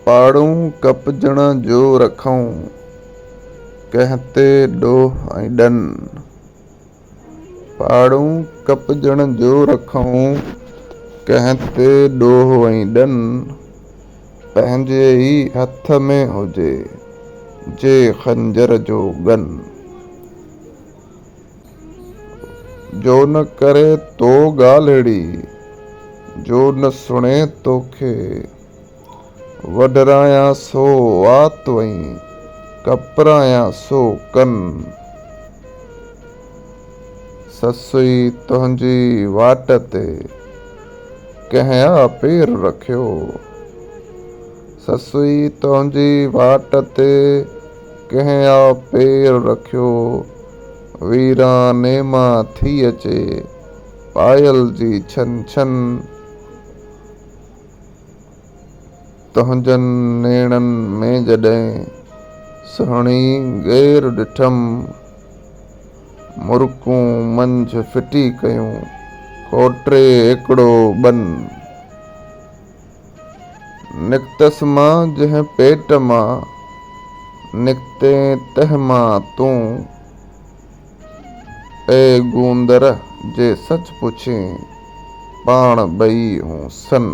पाड़ू कपजण जो रखूं, कहते डोह ऐं डन। पाड़ू कपजण जो रखूं, कहते डोह ऐं डन। पंहिंजे ई हथ में हुजे जे खंजर जो गन। जो न करे तो ॻाल्हिड़ी, जो न सुणे तोखे, वढरायां सो वात वई, कपरायां सो कन। ससुई तुंहिंजी वाट ते कंहिं पेर रखियो, ससुई तुंहिंजी वाट ते कंहिं पेर रखियो। वीराने मां थी अचे पायल जी छन छन, तुंहिंजनि नेणनि में जॾहिं सुहिणी ग़ैर ॾिठम। मुर्कूं मंझि फिटी कयूं, खोटे हिकिड़ो बन। निकतसि मां जंहिं पेट मां, निकते तंहिं मां तूं। ए गूंदर जे सच पुछी, पाण ॿई हूं सन।